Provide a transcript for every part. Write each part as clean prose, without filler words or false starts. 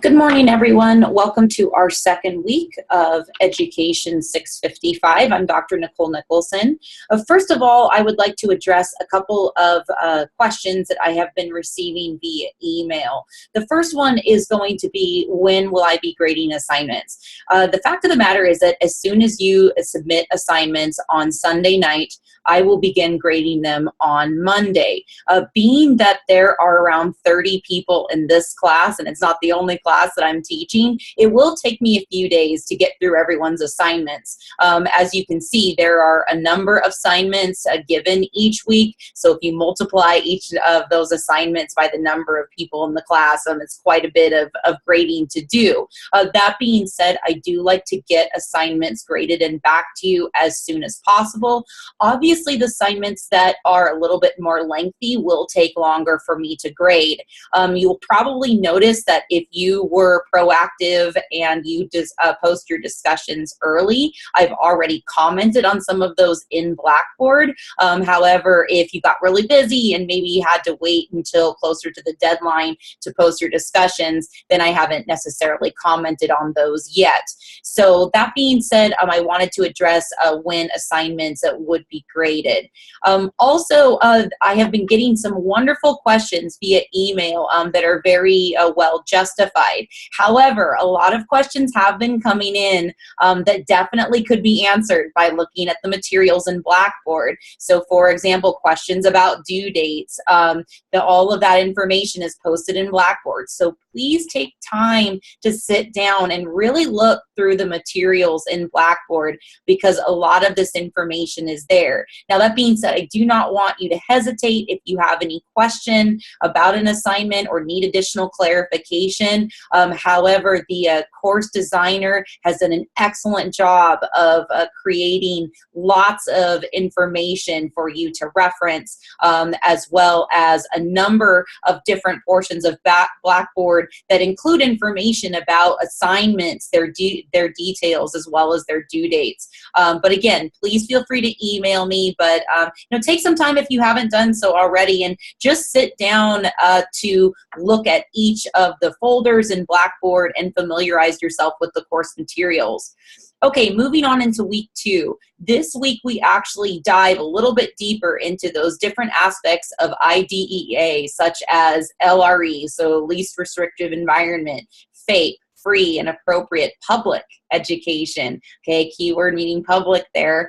Good morning, everyone. Welcome to our second week of Education 655. I'm Dr. Nicole Nicholson. First of all, I would like to address a couple of questions that I have been receiving via email. The first one is going to be, when will I be grading assignments? The fact of the matter is that as soon as you submit assignments on Sunday night, I will begin grading them on Monday. Being that there are around 30 people in this class, and it's not the only class that I'm teaching, it will take me a few days to get through everyone's assignments. As you can see, there are a number of assignments given each week, so if you multiply each of those assignments by the number of people in the class, it's quite a bit of grading to do. That being said, I do like to get assignments graded and back to you as soon as possible. Obviously, the assignments that are a little bit more lengthy will take longer for me to grade. You'll probably notice that if you were proactive and you just post your discussions early, I've already commented on some of those in Blackboard. However, if you got really busy and maybe you had to wait until closer to the deadline to post your discussions, then I haven't necessarily commented on those yet. So that being said, I wanted to address when assignments would be graded. Also, I have been getting some wonderful questions via email that are very well justified. However, a lot of questions have been coming in that definitely could be answered by looking at the materials in Blackboard. So for example, questions about due dates, all of that information is posted in Blackboard. So please take time to sit down and really look through the materials in Blackboard, because a lot of this information is there. Now, that being said, I do not want you to hesitate if you have any question about an assignment or need additional clarification. However, the course designer has done an excellent job of creating lots of information for you to reference, as well as a number of different portions of Blackboard that include information about assignments, their details, as well as their due dates. But again, please feel free to email me, but take some time if you haven't done so already, and just sit down to look at each of the folders in Blackboard and familiarize yourself with the course materials. Okay, moving on into week 2. This week we actually dive a little bit deeper into those different aspects of IDEA, such as LRE, so least restrictive environment, FAPE, free and appropriate public education. Okay, keyword meaning public there.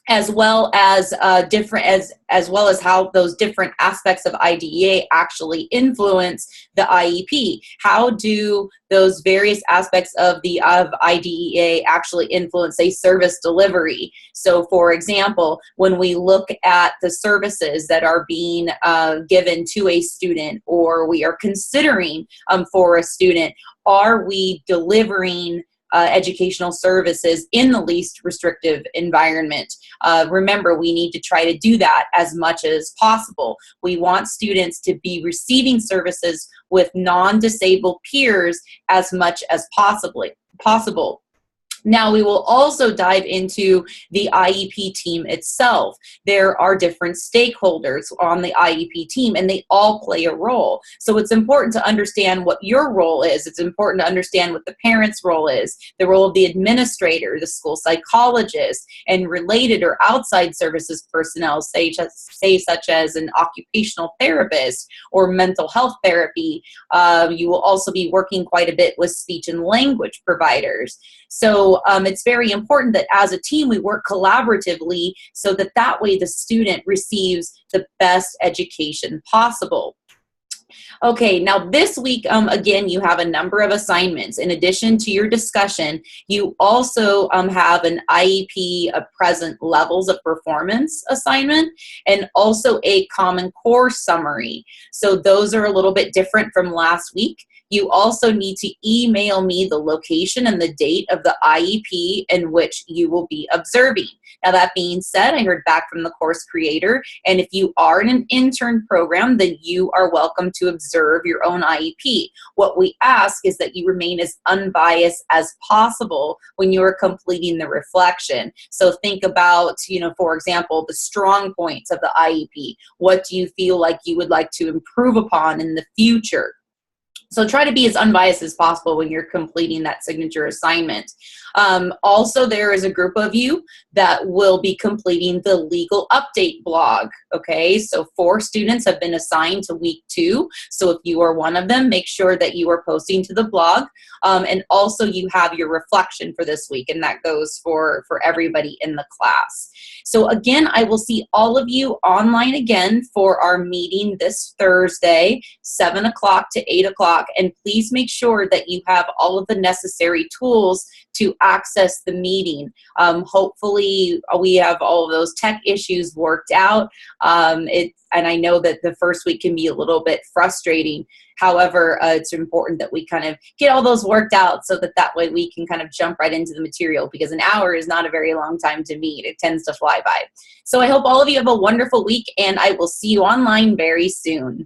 As well as how those different aspects of IDEA actually influence the IEP. How do those various aspects of IDEA actually influence a service delivery? So for example, when we look at the services that are being given to a student, or we are considering for a student, are we delivering educational services in the least restrictive environment? Remember, we need to try to do that as much as possible. We want students to be receiving services with non-disabled peers as much as possible. Now, we will also dive into the IEP team itself. There are different stakeholders on the IEP team, and they all play a role. So it's important to understand what your role is. It's important to understand what the parent's role is, the role of the administrator, the school psychologist, and related or outside services personnel, such as an occupational therapist or mental health therapy. You will also be working quite a bit with speech and language providers. So it's very important that as a team we work collaboratively, so that way the student receives the best education possible. Okay, now this week, again, you have a number of assignments. In addition to your discussion, you also have an IEP present levels of performance assignment, and also a common core summary. So those are a little bit different from last week. You also need to email me the location and the date of the IEP in which you will be observing. Now, that being said, I heard back from the course creator, and if you are in an intern program, then you are welcome to observe your own IEP. What we ask is that you remain as unbiased as possible when you are completing the reflection. So think about, for example, the strong points of the IEP. What do you feel like you would like to improve upon in the future? So try to be as unbiased as possible when you're completing that signature assignment. Also, there is a group of you that will be completing the legal update blog, okay? So 4 students have been assigned to week 2. So if you are one of them, make sure that you are posting to the blog. And also you have your reflection for this week, and that goes for everybody in the class. So again, I will see all of you online again for our meeting this Thursday, 7 o'clock to 8 o'clock. And please make sure that you have all of the necessary tools to access the meeting. Hopefully we have all of those tech issues worked out. And I know that the first week can be a little bit frustrating. However, it's important that we kind of get all those worked out so that way we can kind of jump right into the material, because an hour is not a very long time to meet. It tends to fly by. So I hope all of you have a wonderful week, and I will see you online very soon.